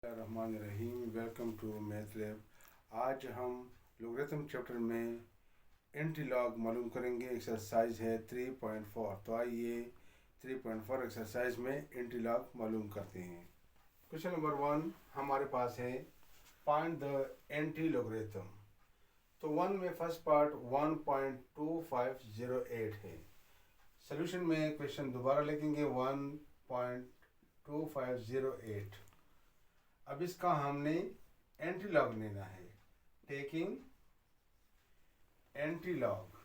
Rahim, welcome to math lab. आज हम logarithm chapter में एंटीलॉग मालूम करेंगे। एक्सरसाइज है 3.4। तो आइए 3.4 एक्सरसाइज में एंटीलॉग मालूम करते हैं। क्वेश्चन नंबर 1 हमारे पास है, फाइंड द एंटी लोगरिथम। तो 1 में फर्स्ट पार्ट 1.2508 है। सोल्यूशन में क्वेश्चन दोबारा लिखेंगे 1.2508। अब इसका हमने एंटीलॉग लेना है। Taking antilog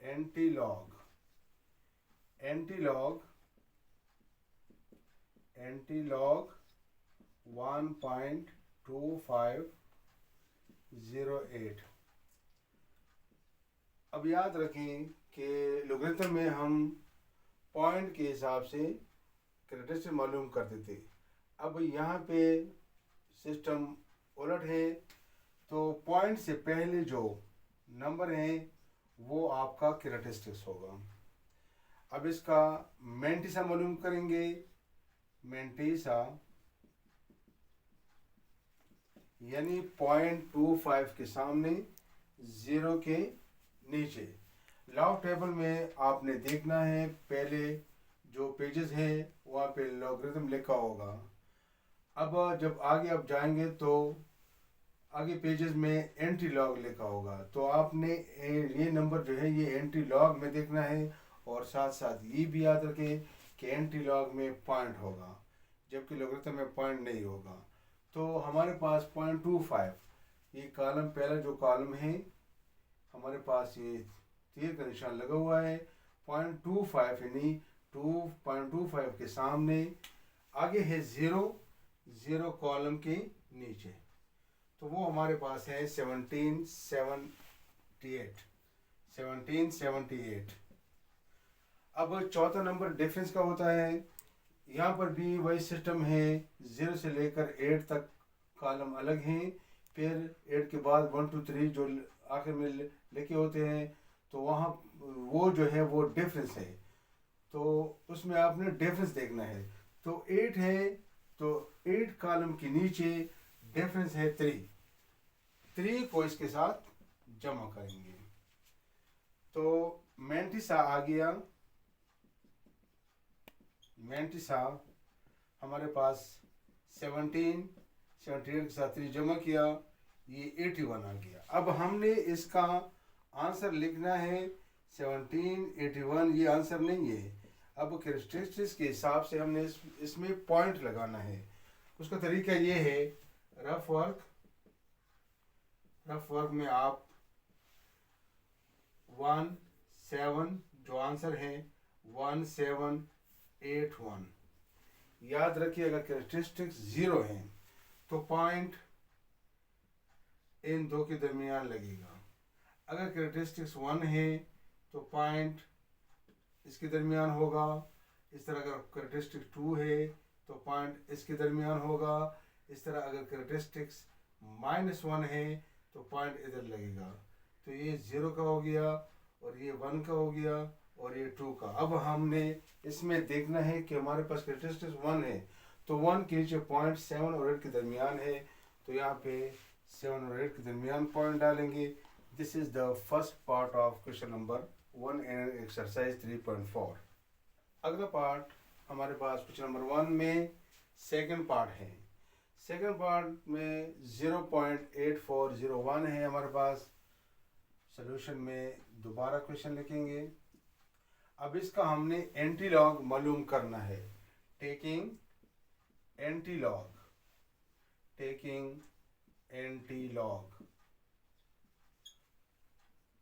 1.2508। अब याद रखें कि लोगरिथम में हम पॉइंट के हिसाब से कैरेक्टरिस्टिक मालूम करते थे। अब यहाँ पे सिस्टम उलट है, तो पॉइंट से पहले जो नंबर है वो आपका कैरेक्टरिस्टिक्स होगा। अब इसका मैंटिसा मालूम करेंगे। मैंटिसा यानी 0.25 के सामने 0 के नीचे। लॉग टेबल में आपने देखना है, पहले जो पेजेस हैं वहाँ पे लॉगरिथम लिखा होगा। अब जब आगे आप जाएंगे तो आगे पेजेस में एंटी लॉग लिखा होगा। तो आपने ये नंबर जो है ये एंटी लॉग में देखना है, और साथ साथ ये भी याद रखें कि एंटी लॉग में पॉइंट होगा, जबकि लॉगरिथम में पॉइंट नहीं होगा। तो हमारे पास 0.25 ये कॉलम, पहला जो कॉलम है हमारे पास ये तीर का निशान लगा हुआ है। 0.25 यानी 2.25 के सामने आगे है 0 कॉलम के नीचे, तो वो हमारे पास है 1778। अब चौथा नंबर डिफरेंस का होता है। यहाँ पर भी वही सिस्टम है, 0 से लेकर 8 तक कॉलम अलग हैं, फिर 8 के बाद 1 2 3 जो आखिर में लिखे होते हैं, तो वहाँ वो जो है वो डिफरेंस है। तो उसमें आपने डिफरेंस देखना है। तो 8 है, तो 8 कॉलम के नीचे डिफरेंस है 3 को इसके साथ जमा करेंगे तो मैंटिसा आ गया। मैंटिसा हमारे पास 78 के साथ 3 जमा किया, ये 81 आ गया। अब हमने इसका आंसर लिखना है 1781, ये आंसर नहीं है। अब कैरेक्टरिस्टिक्स के हिसाब से हमने इसमें पॉइंट लगाना है। उसका तरीका ये है, रफ वर्क में आप 17 जो आंसर है 1781 याद रखिए। अगर कैरेक्टरिस्टिक्स 0 है तो पॉइंट इन दो के दरमियान लगेगा। अगर कैरेक्टरिस्टिक्स 1 है तो पॉइंट इसके दरमियान होगा। इस तरह अगर कैरेक्टरिस्टिक्स 2 है तो पॉइंट इसके दरमियान होगा। इस तरह अगर कैरेक्टरिस्टिक्स -1 है तो पॉइंट इधर लगेगा। तो ये 0 का हो गया, और ये 1 का हो गया, और ये 2 का। अब हमने इसमें देखना है कि हमारे पास कैरेक्टरिस्टिक्स 1 है, तो 1 के नीचे पॉइंट 7 और 8 के दरमियान है, तो यहाँ पे 7 और 8 के दरमियान पॉइंट डालेंगे। This is the first part of question number 1 in exercise 3.4। अगला पार्ट हमारे पास क्वेश्चन नंबर 1 में सेकंड पार्ट है। सेकंड पार्ट में 0.8401 है हमारे पास। सोल्यूशन में दोबारा क्वेश्चन लिखेंगे। अब इसका हमने एंटीलॉग मालूम करना है। Taking antilog.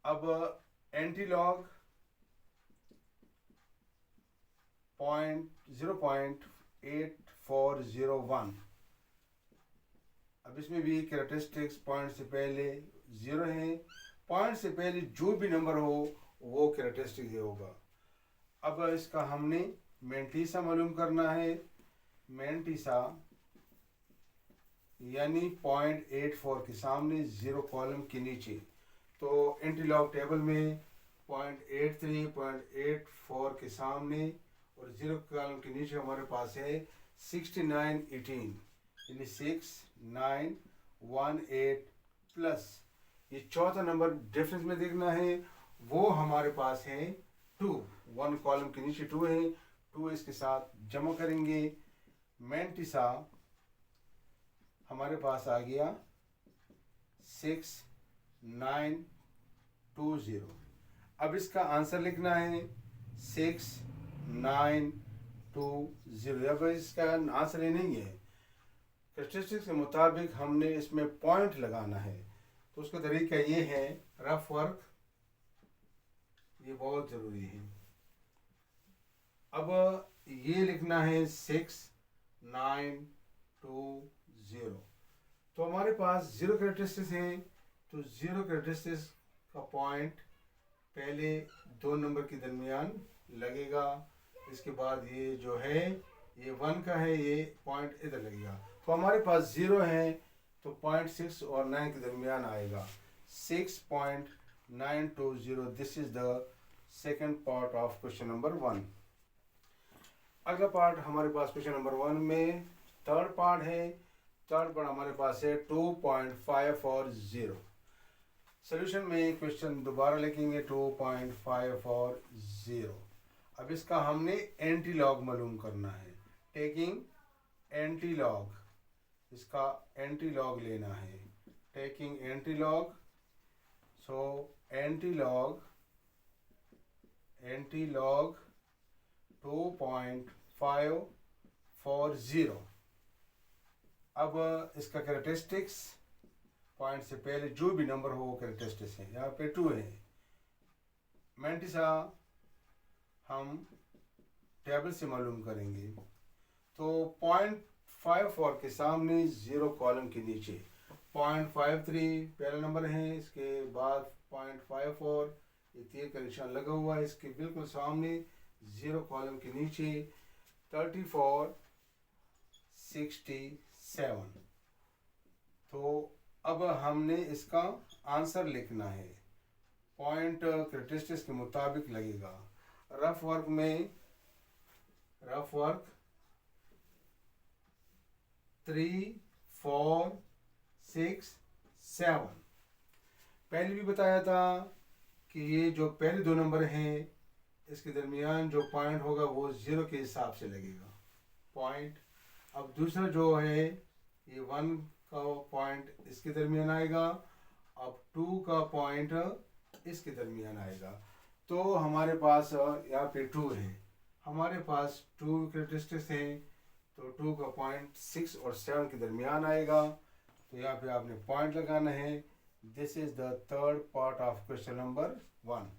अब एंटीलॉग 0.8401। अब इसमें भी कैरेक्टरिस्टिक्स पॉइंट से पहले 0 है, पॉइंट से पहले जो भी नंबर हो वो कैरेक्टरिस्टिक होगा। अब इसका हमने मैंटिसा मालूम करना है। मैंटिसा यानी 0.84 के सामने 0 कॉलम के नीचे। तो एंटीलॉग टेबल में 0.83 0.84 के सामने और 0 कॉलम के नीचे हमारे पास है 6918 यानी 6918 प्लस ये चौथा नंबर डिफरेंस में देखना है, वो हमारे पास है 2। 1 कॉलम के नीचे 2 है, 2 इसके साथ जमा करेंगे। मैंटिसा हमारे पास आ गया 6920। अब इसका आंसर लिखना है 6920। अब इसका आंसर ये नहीं है, स्टैटिस्टिक्स के मुताबिक हमने इसमें पॉइंट लगाना है। तो उसका तरीका ये है, रफ वर्क, ये बहुत ज़रूरी है। अब ये लिखना है 6920। तो हमारे पास 0 कैरेक्टरिस्टिक्स हैं, तो 0 कैरेक्टरिस्टिक्स का पॉइंट पहले 2 नंबर के दरमियान लगेगा। इसके बाद ये जो है ये 1 का है, ये पॉइंट इधर लगेगा। तो हमारे पास 0 है तो पॉइंट 6 और 9 के दरमियान आएगा 6.920। This is the second part of question number 1। अगला पार्ट हमारे पास क्वेश्चन नंबर 1 में थर्ड पार्ट है। थर्ड पार्ट हमारे पास है 2.540। सोल्यूशन में क्वेश्चन दोबारा लिखेंगे 2.540। अब इसका हमने एंटी लॉग मालूम करना है, टेकिंग एंटी लॉग, इसका एंटी लॉग लेना है, taking anti log. So anti log 2.540। अब इसका कैरेक्टरिस्टिक्स, पॉइंट से पहले जो भी नंबर हो वो कैरेक्टरिस्टिक्स है। यहाँ पे 2 है। मैंटिसा हम टेबल से मालूम करेंगे। तो 0.54 के सामने 0 कॉलम के नीचे 0.53 पहला नंबर है, इसके बाद 0.54 ये तीर का निशान लगा हुआ है, इसके बिल्कुल सामने 0 कॉलम के नीचे 3467। तो अब हमने इसका आंसर लिखना है, पॉइंट कैरेक्टरिस्टिक्स के मुताबिक लगेगा। रफ वर्क में, रफ वर्क 3 4 6 7। पहले भी बताया था कि ये जो पहले 2 नंबर हैं इसके दरमियान जो पॉइंट होगा वो 0 के हिसाब से लगेगा पॉइंट। अब दूसरा जो है ये 1 का पॉइंट इसके दरमियान आएगा, अब 2 का पॉइंट इसके दरमियान आएगा। तो हमारे पास यहाँ पे 2 है, हमारे पास 2 कैरेक्टरिस्टिक्स हैं, तो 2 का पॉइंट 6 और 7 के दरमियान आएगा। तो यहाँ पे आपने पॉइंट लगाना है। This is the third part of question number 1।